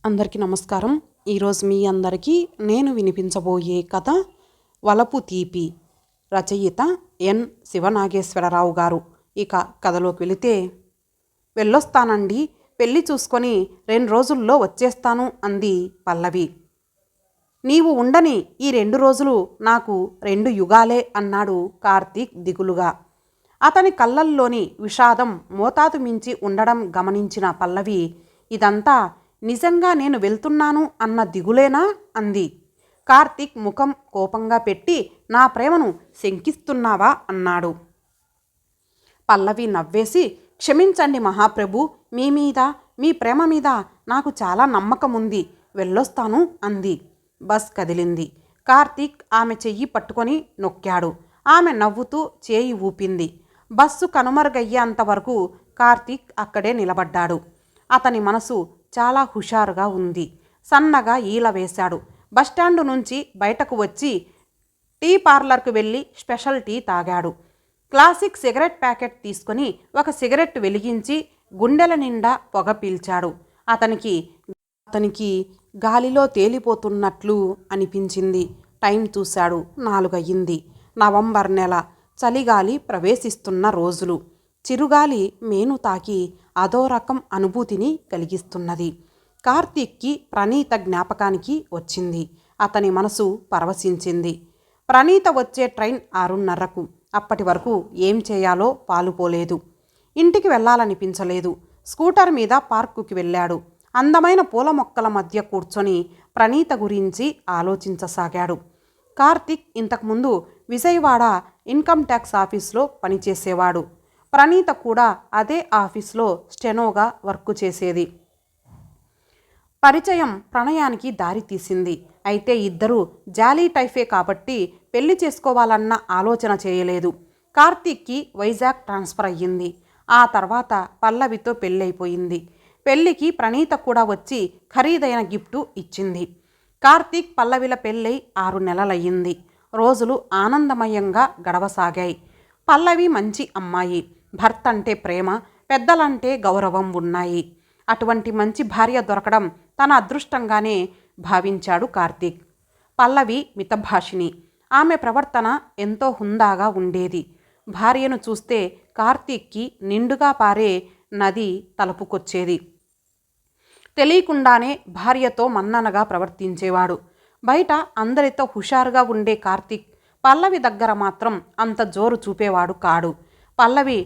అందరికీ నమస్కారం. ఈరోజు మీ అందరికీ నేను వినిపించబోయే కథ వలపు తీపి. రచయిత ఎన్ శివనాగేశ్వరరావు గారు. ఇక కథలోకి వెళితే, వెళ్ళొస్తానండి, పెళ్ళి చూసుకొని 2 రోజుల్లో వచ్చేస్తాను అంది పల్లవి. నీవు ఉండని ఈ 2 రోజులు నాకు 2 యుగాలే అన్నాడు కార్తీక్ దిగులుగా. అతని కళ్ళల్లోని విషాదం మోతాదు మించి ఉండడం గమనించిన పల్లవి, ఇదంతా నిజంగా నేను వెళ్తున్నాను అన్న దిగులేనా అంది. కార్తీక్ ముఖం కోపంగా పెట్టి, నా ప్రేమను శంకిస్తున్నావా అన్నాడు. పల్లవి నవ్వేసి, క్షమించండి మహాప్రభు, మీ మీద, మీ ప్రేమ మీద నాకు చాలా నమ్మకం ఉంది, వెళ్ళొస్తాను అంది. బస్ కదిలింది. కార్తీక్ ఆమె చెయ్యి పట్టుకొని నొక్కాడు. ఆమె నవ్వుతూ చేయి ఊపింది. బస్సు కనుమరుగయ్యేంత వరకు కార్తీక్ అక్కడే నిలబడ్డాడు. అతని మనసు చాలా హుషారుగా ఉంది. సన్నగా ఈల వేశాడు. బస్టాండు నుంచి బయటకు వచ్చి టీ పార్లర్కు వెళ్ళి స్పెషల్ టీ తాగాడు. క్లాసిక్ సిగరెట్ ప్యాకెట్ తీసుకొని ఒక సిగరెట్ వెలిగించి గుండెల నిండా పొగ పీల్చాడు. అతనికి గాలిలో తేలిపోతున్నట్లు అనిపించింది. టైం చూశాడు. 4 అయ్యింది. నవంబర్ నెల. చలిగాలి ప్రవేశిస్తున్న రోజులు. చిరుగాలి మేను తాకి అదో రకం అనుభూతిని కలిగిస్తున్నది. కార్తీక్కి ప్రణీత జ్ఞాపకానికి వచ్చింది. అతని మనసు పరవశించింది. ప్రణీత వచ్చే ట్రైన్ 6:30కు. అప్పటి వరకు ఏం చేయాలో పాలుపోలేదు. ఇంటికి వెళ్ళాలనిపించలేదు. స్కూటర్ మీద పార్కుకి వెళ్ళాడు. అందమైన పూల మొక్కల మధ్య కూర్చొని ప్రణీత గురించి ఆలోచించసాగాడు. కార్తీక్ ఇంతకుముందు విజయవాడ ఇన్కమ్ ట్యాక్స్ ఆఫీస్లో పనిచేసేవాడు. ప్రణీత కూడా అదే ఆఫీస్లో స్టెనోగా వర్క్ చేసేది. పరిచయం ప్రణయానికి దారి తీసింది. అయితే ఇద్దరూ జాలీ టైఫే కాబట్టి పెళ్లి చేసుకోవాలన్న ఆలోచన చేయలేదు. కార్తీక్కి వైజాగ్ ట్రాన్స్ఫర్ అయ్యింది. ఆ తర్వాత పల్లవితో పెళ్ళైపోయింది. పెళ్లికి ప్రణీత కూడా వచ్చి ఖరీదైన గిఫ్టు ఇచ్చింది. కార్తీక్ పల్లవిల పెళ్ళై 6 నెలలయ్యింది. రోజులు ఆనందమయంగా గడవసాగాయి. పల్లవి మంచి అమ్మాయి. భర్త అంటే ప్రేమ, పెద్దలంటే గౌరవం ఉన్నాయి. అటువంటి మంచి భార్య దొరకడం తన అదృష్టంగానే భావించాడు కార్తీక్. పల్లవి మితభాషిణి. ఆమె ప్రవర్తన ఎంతో హుందాగా ఉండేది. భార్యను చూస్తే కార్తీక్కి నిండుగా పారే నది తలుపుకొచ్చేది. తెలియకుండానే భార్యతో మన్ననగా ప్రవర్తించేవాడు. బయట అందరితో హుషారుగా ఉండే కార్తీక్ పల్లవి దగ్గర మాత్రం అంత జోరు చూపేవాడు కాడు. పల్లవి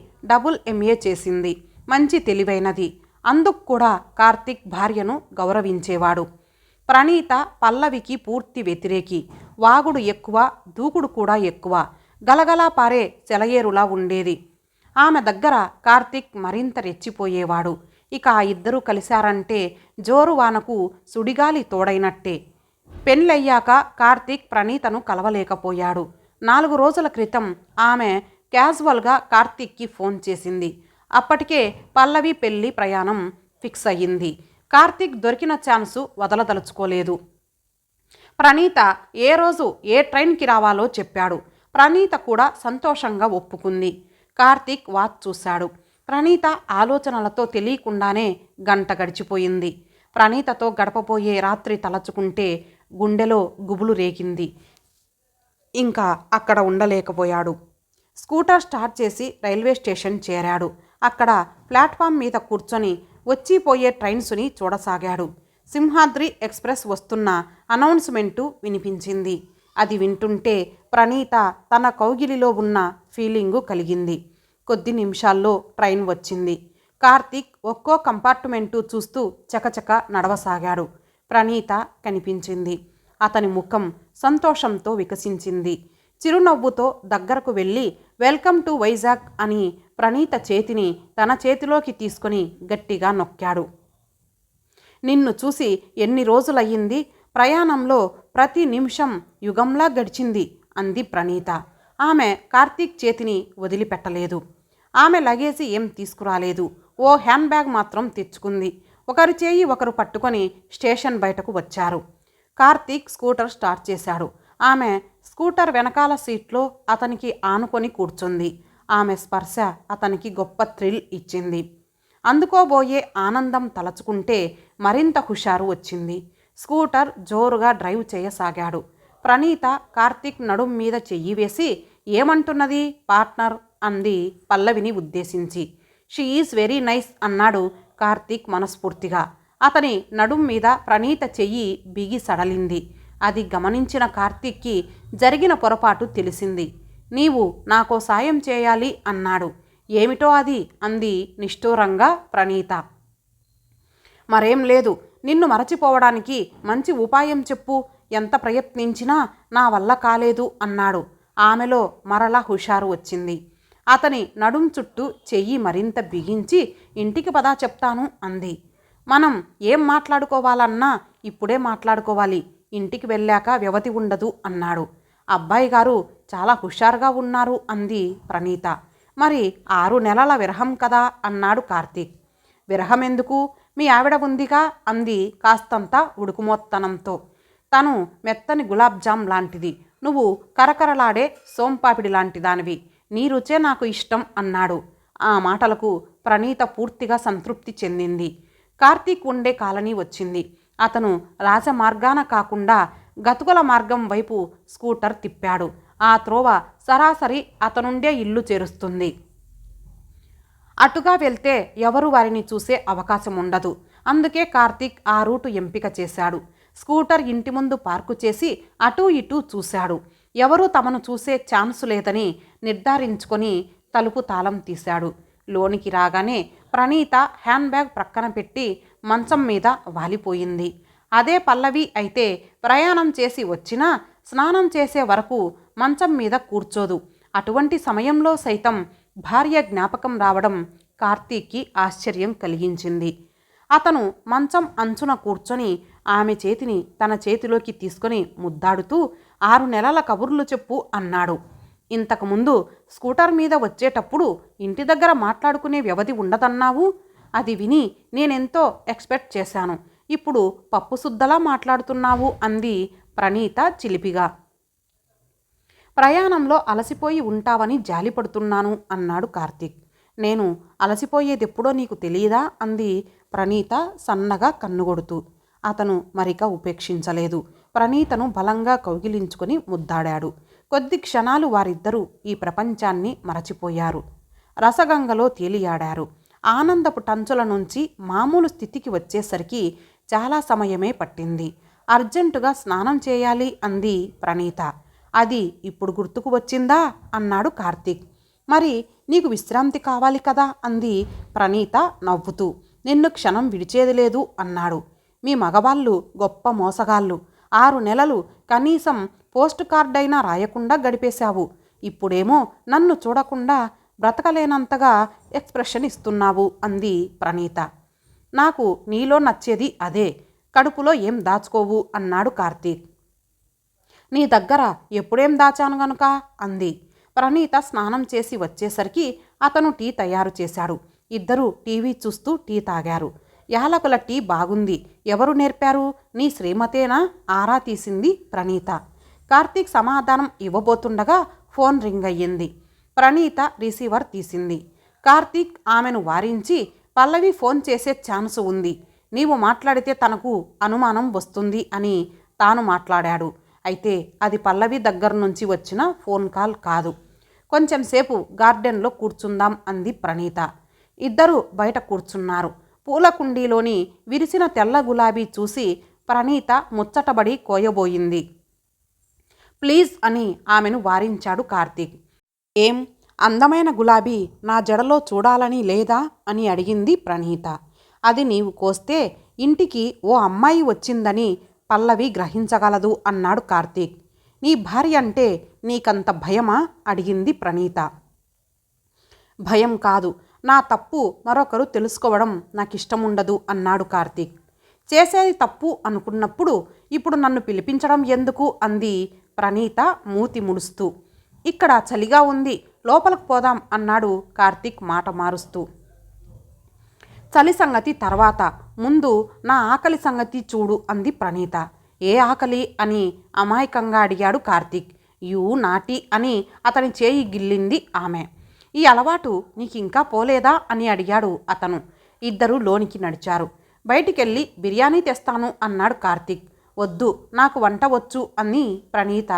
MA చేసింది. మంచి తెలివైనది. అందుకు కూడా కార్తీక్ భార్యను గౌరవించేవాడు. ప్రణీత పల్లవికి పూర్తి వ్యతిరేకి. వాగుడు ఎక్కువ, దూకుడు కూడా ఎక్కువ. గలగలా పారే సెలయేరులా ఉండేది. ఆమె దగ్గర కార్తీక్ మరింత రెచ్చిపోయేవాడు. ఇక ఆ ఇద్దరూ కలిశారంటే జోరు వానకు సుడిగాలి తోడైనట్టే. పెళ్ళయ్యాక కార్తీక్ ప్రణీతను కలవలేకపోయాడు. 4 రోజుల క్రితం ఆమె క్యాజువల్గా కార్తీక్కి ఫోన్ చేసింది. అప్పటికే పల్లవి పెళ్లి ప్రయాణం ఫిక్స్ అయ్యింది. కార్తీక్ దొరికిన ఛాన్సు వదలదలుచుకోలేదు. ప్రణీత ఏ రోజు ఏ ట్రైన్కి రావాలో చెప్పాడు. ప్రణీత కూడా సంతోషంగా ఒప్పుకుంది. కార్తీక్ వాచ్ చూశాడు. ప్రణీత ఆలోచనలతో తెలియకుండానే గంట గడిచిపోయింది. ప్రణీతతో గడపబోయే రాత్రి తలచుకుంటే గుండెలో గుబులు రేగింది. ఇంకా అక్కడ ఉండలేకపోయాడు. స్కూటర్ స్టార్ట్ చేసి రైల్వే స్టేషన్ చేరాడు. అక్కడ ప్లాట్ఫామ్ మీద కూర్చొని వచ్చిపోయే ట్రైన్స్ని చూడసాగాడు. సింహాద్రి ఎక్స్ప్రెస్ వస్తున్న అనౌన్స్మెంటు వినిపించింది. అది వింటుంటే ప్రణీత తన కౌగిలిలో ఉన్న ఫీలింగు కలిగింది. కొద్ది నిమిషాల్లో ట్రైన్ వచ్చింది. కార్తీక్ ఒక్కో కంపార్ట్మెంటు చూస్తూ చకచక నడవసాగాడు. ప్రణీత కనిపించింది. అతని ముఖం సంతోషంతో వికసించింది. చిరునవ్వుతో దగ్గరకు వెళ్ళి, వెల్కమ్ టు వైజాగ్ అని ప్రణీత చేతిని తన చేతిలోకి తీసుకొని గట్టిగా నొక్కాడు. నిన్ను చూసి ఎన్ని రోజులయ్యింది, ప్రయాణంలో ప్రతి నిమిషం యుగంలా గడిచింది అంది ప్రణీత. ఆమె కార్తీక్ చేతిని వదిలిపెట్టలేదు. ఆమె లగేజీ ఏం తీసుకురాలేదు. ఓ హ్యాండ్ బ్యాగ్ మాత్రం తెచ్చుకుంది. ఒకరి చేయి ఒకరు పట్టుకొని స్టేషన్ బయటకు వచ్చారు. కార్తీక్ స్కూటర్ స్టార్ట్ చేశాడు. ఆమె స్కూటర్ వెనకాల సీట్లో అతనికి ఆనుకొని కూర్చుంది. ఆమె స్పర్శ అతనికి గొప్ప థ్రిల్ ఇచ్చింది. అందుకోబోయే ఆనందం తలచుకుంటే మరింత హుషారు వచ్చింది. స్కూటర్ జోరుగా డ్రైవ్ చేయసాగాడు. ప్రణీత కార్తీక్ నడుం మీద చెయ్యి వేసి, ఏమంటున్నది పార్ట్నర్ అంది పల్లవిని ఉద్దేశించి. షీ ఈజ్ వెరీ నైస్ అన్నాడు కార్తీక్ మనస్ఫూర్తిగా. అతని నడుం మీద ప్రణీత చెయ్యి బిగి సడలింది. అది గమనించిన కార్తీక్కి జరిగిన పొరపాటు తెలిసింది. నీవు నాకో సాయం చేయాలి అన్నాడు. ఏమిటో అది అంది నిష్ఠూరంగా ప్రణీత. మరేం లేదు, నిన్ను మరచిపోవడానికి మంచి ఉపాయం చెప్పు. ఎంత ప్రయత్నించినా నా వల్ల కాలేదు అన్నాడు. ఆమెలో మరలా హుషారు వచ్చింది. అతని నడుం చుట్టూ చెయ్యి మరింత బిగించి, ఇంటికి పదా చెప్తాను అంది. మనం ఏం మాట్లాడుకోవాలన్నా ఇప్పుడే మాట్లాడుకోవాలి, ఇంటికి వెళ్ళాక వ్యవధి ఉండదు అన్నాడు. అబ్బాయి గారు చాలా హుషారుగా ఉన్నారు అంది ప్రణీత. మరి 6 నెలల విరహం కదా అన్నాడు కార్తీక్. విరహం ఎందుకు, మీ ఆవిడ ఉందిగా అంది కాస్తంత ఉడుకుమోత్తనంతో. తను మెత్తని గులాబ్ జామ్ లాంటిది, నువ్వు కరకరలాడే సోంపాపిడి లాంటి దానివి, నీ రుచే నాకు ఇష్టం అన్నాడు. ఆ మాటలకు ప్రణీత పూర్తిగా సంతృప్తి చెందింది. కార్తీక్ ఉండే కాలనీ వచ్చింది. అతను రాజమార్గాన కాకుండా గతుకుల మార్గం వైపు స్కూటర్ తిప్పాడు. ఆ త్రోవ సరాసరి అతనుండే ఇల్లు చేరుస్తుంది. అటుగా వెళ్తే ఎవరు వారిని చూసే అవకాశం ఉండదు. అందుకే కార్తీక్ ఆ రూటు ఎంపిక చేశాడు. స్కూటర్ ఇంటి ముందు పార్కు చేసి అటూ ఇటూ చూశాడు. ఎవరూ తమను చూసే ఛాన్సు లేదని నిర్ధారించుకొని తలుపు తాళం తీశాడు. లోనికి రాగానే ప్రణీత హ్యాండ్ బ్యాగ్ ప్రక్కన పెట్టి మంచం మీద వాలిపోయింది. అదే పల్లవి అయితే ప్రయాణం చేసి వచ్చినా స్నానం చేసే వరకు మంచం మీద కూర్చోదు. అటువంటి సమయంలో సైతం భార్య జ్ఞాపకం రావడం కార్తీక్కి ఆశ్చర్యం కలిగించింది. అతను మంచం అంచున కూర్చొని ఆమె చేతిని తన చేతిలోకి తీసుకొని ముద్దాడుతూ, 6 నెలల కబుర్లు చెప్పు అన్నాడు. ఇంతకుముందు స్కూటర్ మీద వచ్చేటప్పుడు ఇంటి దగ్గర మాట్లాడుకునే వ్యవధి ఉండదన్నావు. అది విని నేనెంతో ఎక్స్పెక్ట్ చేశాను. ఇప్పుడు పప్పుసుద్దలా మాట్లాడుతున్నావు అంది ప్రణీత చిలిపిగా. ప్రయాణంలో అలసిపోయి ఉంటావని జాలిపడుతున్నాను అన్నాడు కార్తీక్. నేను అలసిపోయేదెప్పుడో నీకు తెలియదా అంది ప్రణీత సన్నగా కన్నుగొడుతూ. అతను మరిక ఉపేక్షించలేదు. ప్రణీతను బలంగా కౌగిలించుకొని ముద్దాడాడు. కొద్ది క్షణాలు వారిద్దరూ ఈ ప్రపంచాన్ని మరచిపోయారు. రసగంగలో తేలియాడారు. ఆనందపు టంచుల నుంచి మామూలు స్థితికి వచ్చేసరికి చాలా సమయమే పట్టింది. అర్జెంటుగా స్నానం చేయాలి అంది ప్రణీత. అది ఇప్పుడు గుర్తుకు వచ్చిందా అన్నాడు కార్తీక్. మరి నీకు విశ్రాంతి కావాలి కదా అంది ప్రణీత నవ్వుతూ. నిన్ను క్షణం విడిచేది లేదు అన్నాడు. మీ మగవాళ్ళు గొప్ప మోసగాళ్ళు. 6 నెలలు కనీసం పోస్ట్ కార్డైనా రాయకుండా గడిపేశావు. ఇప్పుడేమో నన్ను చూడకుండా బ్రతకలేనంతగా ఎక్స్ప్రెషన్ ఇస్తున్నావు అంది ప్రణీత. నాకు నీలో నచ్చేది అదే. కడుపులో ఏం దాచుకోవు అన్నాడు కార్తీక్. నీ దగ్గర ఎప్పుడేం దాచాను గనుక అంది. ప్రణీత స్నానం చేసి వచ్చేసరికి అతను టీ తయారు చేశాడు. ఇద్దరూ టీవీ చూస్తూ టీ తాగారు. యాలకుల టీ బాగుంది. ఎవరు నేర్పారు? నీ శ్రీమతేనా ఆరా తీసింది ప్రణీత. కార్తీక్ సమాధానం ఇవ్వబోతుండగా ఫోన్ రింగ్ అయ్యింది. ప్రణీత రిసీవర్ తీసింది. కార్తీక్ ఆమెను వారించి, పల్లవి ఫోన్ చేసే ఛాన్సు ఉంది, నీవు మాట్లాడితే తనకు అనుమానం వస్తుంది అని తాను మాట్లాడాడు. అయితే అది పల్లవి దగ్గర నుంచి వచ్చిన ఫోన్ కాల్ కాదు. కొంచెంసేపు గార్డెన్లో కూర్చుందాం అంది ప్రణీత. ఇద్దరూ బయట కూర్చున్నారు. పూల కుండీలోని విరిసిన తెల్ల గులాబీ చూసి ప్రణీత ముచ్చటబడి కోయబోయింది. ప్లీజ్ అని ఆమెను వారించాడు కార్తీక్. ఏం అందమైన గులాబీ నా జడలో చూడాలని లేదా అని అడిగింది ప్రణీత. అది నీవు కోస్తే ఇంటికి ఓ అమ్మాయి వచ్చిందని పల్లవి గ్రహించగలదు అన్నాడు కార్తీక్. నీ భార్య అంటే నీకంత భయమా అడిగింది ప్రణీత. భయం కాదు, నా తప్పు మరొకరు తెలుసుకోవడం నాకిష్టముండదు అన్నాడు కార్తీక్. చేసేది తప్పు అనుకున్నప్పుడు ఇప్పుడు నన్ను పిలిపించడం ఎందుకు అంది ప్రణీత మూతి ముడుస్తూ. ఇక్కడ చలిగా ఉంది, లోపలకు పోదాం అన్నాడు కార్తీక్ మాట మారుస్తూ. చలి సంగతి తర్వాత, ముందు నా ఆకలి సంగతి చూడు అంది ప్రణీత. ఏ ఆకలి అని అమాయకంగా అడిగాడు కార్తీక్. యూ నాటి అని అతని చేయి గిల్లింది ఆమె. ఈ అలవాటు నీకింకా పోలేదా అని అడిగాడు అతను. ఇద్దరూ లోనికి నడిచారు. బయటికెళ్ళి బిర్యానీ తెస్తాను అన్నాడు కార్తీక్. వద్దు, నాకు వంట వచ్చు అని ప్రణీత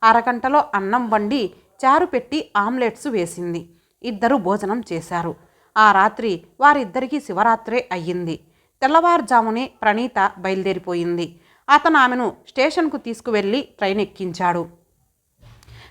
అరగంటలో అన్నం వండి చారు పెట్టి ఆమ్లెట్స్ వేసింది. ఇద్దరు భోజనం చేశారు. ఆ రాత్రి వారిద్దరికీ శివరాత్రే అయ్యింది. తెల్లవారుజామునే ప్రణీత బయలుదేరిపోయింది. అతను ఆమెను స్టేషన్కు తీసుకువెళ్ళి ట్రైన్ ఎక్కించాడు.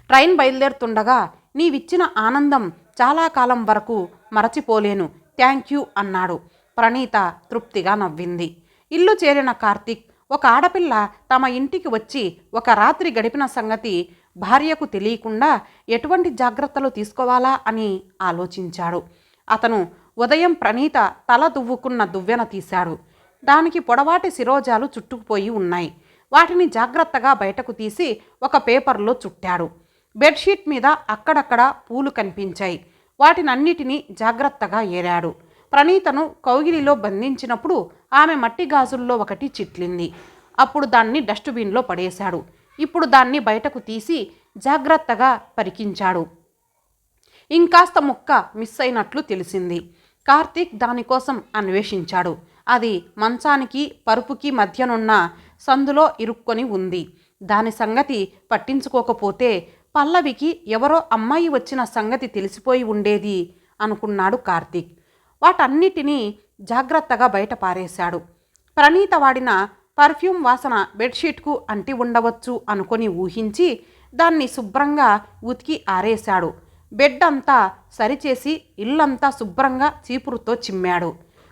ట్రైన్ బయలుదేరుతుండగా, నీవిచ్చిన ఆనందం చాలా కాలం వరకు మరచిపోలేను, థ్యాంక్ యూ అన్నాడు. ప్రణీత తృప్తిగా నవ్వింది. ఇల్లు చేరిన కార్తీక్ ఒక ఆడపిల్ల తమ ఇంటికి వచ్చి ఒక రాత్రి గడిపిన సంగతి భార్యకు తెలియకుండా ఎటువంటి జాగ్రత్తలు తీసుకోవాలా అని ఆలోచించాడు. అతను ఉదయం ప్రణీత తల దువ్వుకున్న దువ్వెన తీశాడు. దానికి పొడవాటి శిరోజాలు చుట్టుకుపోయి ఉన్నాయి. వాటిని జాగ్రత్తగా బయటకు తీసి ఒక పేపర్లో చుట్టాడు. బెడ్షీట్ మీద అక్కడక్కడ పూలు కనిపించాయి. వాటినన్నిటినీ జాగ్రత్తగా ఏరాడు. ప్రణీతను కౌగిలిలో బంధించినప్పుడు ఆమె మట్టి గాజుల్లో ఒకటి చిట్లింది. అప్పుడు దాన్ని డస్ట్బిన్లో పడేశాడు. ఇప్పుడు దాన్ని బయటకు తీసి జాగ్రత్తగా పరికించాడు. ఇంకాస్త ముక్క మిస్ అయినట్లు తెలిసింది. కార్తీక్ దానికోసం అన్వేషించాడు. అది మంచానికి పరుపుకి మధ్యనున్న సందులో ఇరుక్కొని ఉంది. దాని సంగతి పట్టించుకోకపోతే పల్లవికి ఎవరో అమ్మాయి వచ్చిన సంగతి తెలిసిపోయి ఉండేది అనుకున్నాడు కార్తీక్. వాటన్నిటినీ జాగ్రత్తగా బయట పారేశాడు. ప్రణీత వాడిన పర్ఫ్యూమ్ వాసన బెడ్షీట్కు అంటి ఉండవచ్చు అనుకొని ఊహించి దాన్ని శుభ్రంగా ఉతికి ఆరేశాడు. బెడ్ అంతా సరిచేసి ఇల్లంతా శుభ్రంగా చీపురుతో చిమ్మాడు.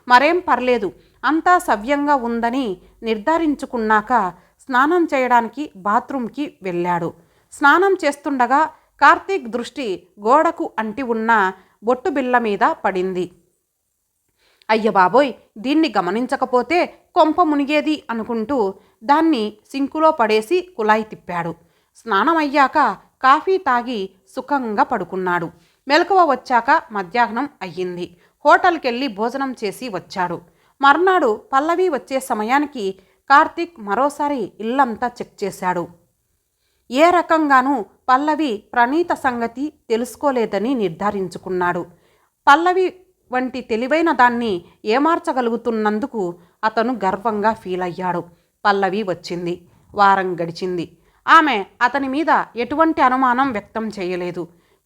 మరేం పర్లేదు, అంతా సవ్యంగా ఉందని నిర్ధారించుకున్నాక స్నానం చేయడానికి బాత్రూంకి వెళ్ళాడు. స్నానం చేస్తుండగా కార్తీక్ దృష్టి గోడకు అంటి ఉన్న బొట్టు బిళ్ళ మీద పడింది. అయ్య బాబోయ్, దీన్ని గమనించకపోతే కొంప మునిగేది అనుకుంటూ దాన్ని సింకులో పడేసి కుళాయి తిప్పాడు. స్నానం అయ్యాక కాఫీ తాగి సుఖంగా పడుకున్నాడు. మెలకువ వచ్చాక మధ్యాహ్నం అయ్యింది. హోటల్కెళ్ళి భోజనం చేసి వచ్చాడు. మర్నాడు పల్లవి వచ్చే సమయానికి కార్తీక్ మరోసారి ఇల్లంతా చెక్ చేశాడు. ఏ రకంగానూ పల్లవి ప్రణీత సంగతి తెలుసుకోలేదని నిర్ధారించుకున్నాడు. పల్లవి వంటి తెలివైన దాన్ని ఏమార్చగలుగుతున్నందుకు అతను గర్వంగా ఫీల్ అయ్యాడు. పల్లవి వచ్చింది. వారం గడిచింది. ఆమె అతని మీద ఎటువంటి అనుమానం వ్యక్తం చేయలేదు.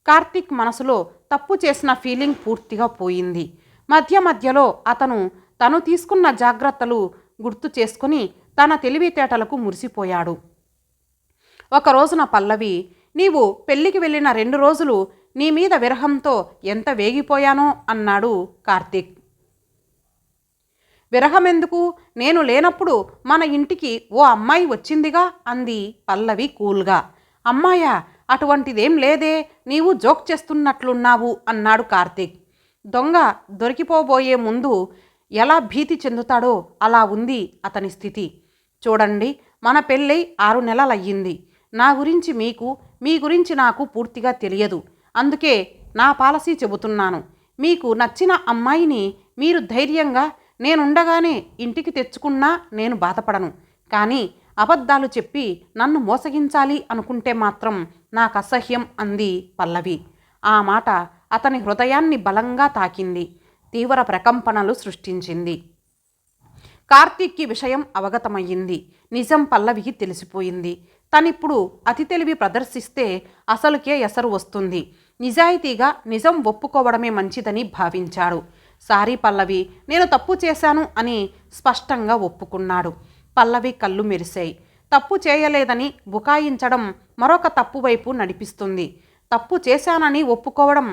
కార్తీక్ మనసులో తప్పు చేసిన ఫీలింగ్ పూర్తిగా పోయింది. మధ్య మధ్యలో అతను తను తీసుకున్న జాగ్రత్తలు గుర్తు చేసుకుని తన తెలివితేటలకు మురిసిపోయాడు. ఒక రోజున పల్లవి, నీవు పెళ్ళికి వెళ్ళిన 2 రోజులు నీ మీద విరహంతో ఎంత వేగిపోయానో అన్నాడు కార్తీక్. విరహమెందుకు, నేను లేనప్పుడు మన ఇంటికి ఓ అమ్మాయి వచ్చిందిగా అంది పల్లవి కూల్గా. అమ్మాయా, అటువంటిదేం లేదే, నీవు జోక్ చేస్తున్నట్లున్నావు అన్నాడు కార్తీక్. దొంగ దొరికిపోబోయే ముందు ఎలా భీతి చెందుతాడో అలా ఉంది అతని స్థితి. చూడండి, మన పెళ్ళై 6 నెలలయ్యింది. నా గురించి మీకు, మీ గురించి నాకు పూర్తిగా తెలియదు. అందుకే నా పాలసీ చెబుతున్నాను. మీకు నచ్చిన అమ్మాయిని మీరు ధైర్యంగా నేనుండగానే ఇంటికి తెచ్చుకున్నా నేను బాధపడను. కానీ అబద్ధాలు చెప్పి నన్ను మోసగించాలి అనుకుంటే మాత్రం నాకు అసహ్యం అంది పల్లవి. ఆ మాట అతని హృదయాన్ని బలంగా తాకింది. తీవ్ర ప్రకంపనలు సృష్టించింది. కార్తీక్కి విషయం అవగతమయ్యింది. నిజం పల్లవికి తెలిసిపోయింది. తనిప్పుడు అతి తెలివి ప్రదర్శిస్తే అసలుకే ఎసరు వస్తుంది. నిజాయితీగా నిజం ఒప్పుకోవడమే మంచిదని భావించాడు. సారీ పల్లవి, నేను తప్పు చేశాను అని స్పష్టంగా ఒప్పుకున్నాడు. పల్లవి కళ్ళు మెరిశాయి. తప్పు చేయలేదని బుకాయించడం మరొక తప్పు వైపు నడిపిస్తుంది. తప్పు చేశానని ఒప్పుకోవడం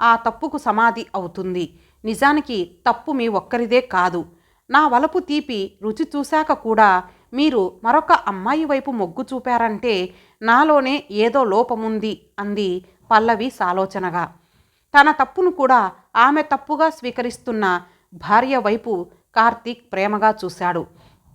ఆ తప్పుకు సమాధి అవుతుంది. నిజానికి తప్పు మీ ఒక్కరిదే కాదు. నా వలపు తీపి రుచి చూశాక కూడా మీరు మరొక అమ్మాయి వైపు మొగ్గు చూపారంటే నాలోనే ఏదో లోపముంది అంది పల్లవి సాలోచనగా. తన తప్పును కూడా ఆమె తప్పుగా స్వీకరిస్తున్న భార్య వైపు కార్తీక్ ప్రేమగా చూశాడు.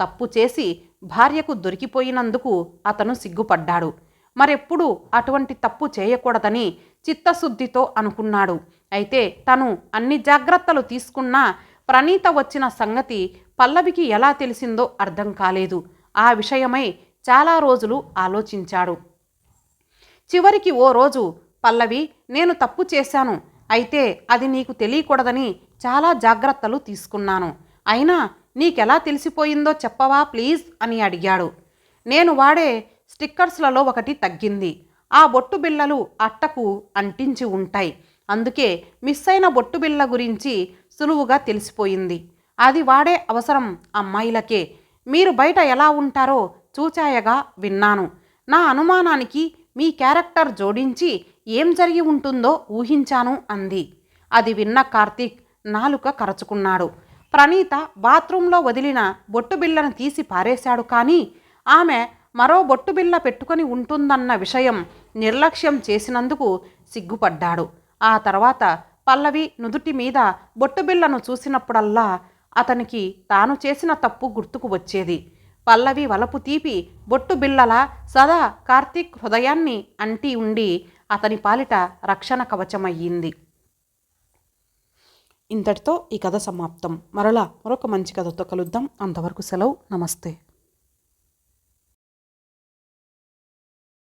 తప్పు చేసి భార్యకు దొరికిపోయినందుకు అతను సిగ్గుపడ్డాడు. మరెప్పుడు అటువంటి తప్పు చేయకూడదని చిత్తశుద్ధితో అనుకున్నాడు. అయితే తను అన్ని జాగ్రత్తలు తీసుకున్నా ప్రణీత వచ్చిన సంగతి పల్లవికి ఎలా తెలిసిందో అర్థం కాలేదు. ఆ విషయమై చాలా రోజులు ఆలోచించాడు. చివరికి ఓ రోజు, పల్లవి, నేను తప్పు చేశాను. అయితే అది నీకు తెలియకూడదని చాలా జాగ్రత్తలు తీసుకున్నాను. అయినా నీకెలా తెలిసిపోయిందో చెప్పవా ప్లీజ్ అని అడిగాడు. నేను వాడే స్టిక్కర్స్లలో ఒకటి తగ్గింది. ఆ బొట్టు బిళ్ళలు అట్టకు అంటించి ఉంటాయి. అందుకే మిస్ అయిన బొట్టు బిళ్ళ గురించి సులువుగా తెలిసిపోయింది. అది వాడే అవసరం అమ్మాయిలకే. మీరు బయట ఎలా ఉంటారో చూచాయగా విన్నాను. నా అనుమానానికి మీ క్యారెక్టర్ జోడించి ఏం జరిగి ఉంటుందో ఊహించాను అంది. అది విన్న కార్తీక్ నాలుక కరచుకున్నాడు. ప్రణీత బాత్రూంలో వదిలిన బొట్టు బిళ్ళను తీసి పారేశాడు. కానీ ఆమె మరో బొట్టు బిళ్ళ పెట్టుకొని ఉంటుందన్న విషయం నిర్లక్ష్యం చేసినందుకు సిగ్గుపడ్డాడు. ఆ తర్వాత పల్లవి నుదుటి మీద బొట్టు బిళ్ళను చూసినప్పుడల్లా అతనికి తాను చేసిన తప్పు గుర్తుకు వచ్చేది. పల్లవి వలపు తీపి బొట్టు బిళ్ళల సదా కార్తీక్ హృదయాన్ని అంటి ఉండి అతని పాలిట రక్షణ కవచమయ్యింది. ఇంతటితో ఈ కథ సమాప్తం. మరలా మరొక మంచి కథతో కలుద్దాం. అంతవరకు సెలవు. నమస్తే.